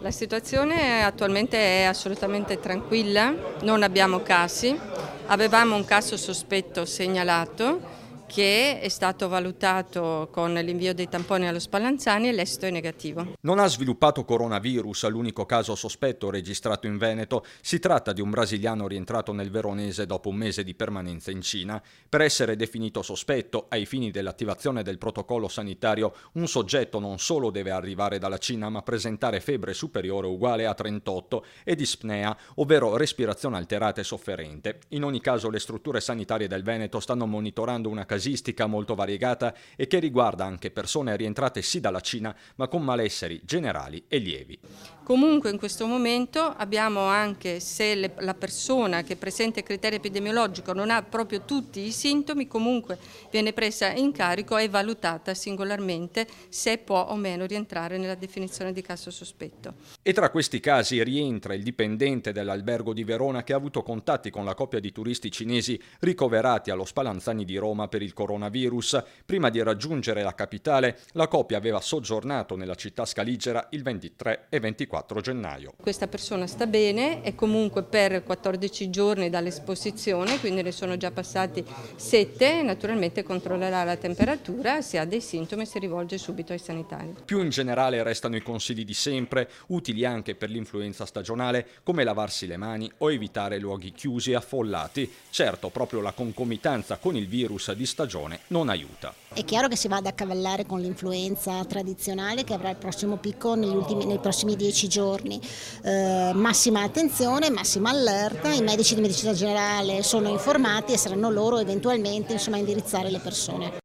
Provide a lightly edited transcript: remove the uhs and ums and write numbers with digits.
La situazione attualmente è assolutamente tranquilla, non abbiamo casi, avevamo un caso sospetto segnalato che è stato valutato con l'invio dei tamponi allo Spallanzani e l'esito è negativo. Non ha sviluppato coronavirus l'unico caso sospetto registrato in Veneto. Si tratta di un brasiliano rientrato nel Veronese dopo un mese di permanenza in Cina. Per essere definito sospetto, ai fini dell'attivazione del protocollo sanitario, un soggetto non solo deve arrivare dalla Cina, ma presentare febbre superiore o uguale a 38 e dispnea, ovvero respirazione alterata e sofferente. In ogni caso, le strutture sanitarie del Veneto stanno monitorando una casistica molto variegata e che riguarda anche persone rientrate sì dalla Cina, ma con malesseri generali e lievi. Comunque in questo momento abbiamo anche, se la persona che presenta il criterio epidemiologico non ha proprio tutti i sintomi, comunque viene presa in carico e valutata singolarmente se può o meno rientrare nella definizione di caso sospetto. E tra questi casi rientra il dipendente dell'albergo di Verona che ha avuto contatti con la coppia di turisti cinesi ricoverati allo Spallanzani di Roma per il coronavirus. Prima di raggiungere la capitale, la coppia aveva soggiornato nella città scaligera il 23 e 24 gennaio. Questa persona sta bene e comunque per 14 giorni dall'esposizione, quindi ne sono già passati 7, naturalmente controllerà la temperatura, se ha dei sintomi si rivolge subito ai sanitari. Più in generale restano i consigli di sempre, utili anche per l'influenza stagionale, come lavarsi le mani o evitare luoghi chiusi e affollati. Certo, proprio la concomitanza con il virus di stagione non aiuta. È chiaro che si va ad accavallare con l'influenza tradizionale che avrà il prossimo picco nei prossimi 10 giorni. Massima attenzione, massima allerta, i medici di medicina generale sono informati e saranno loro eventualmente a indirizzare le persone.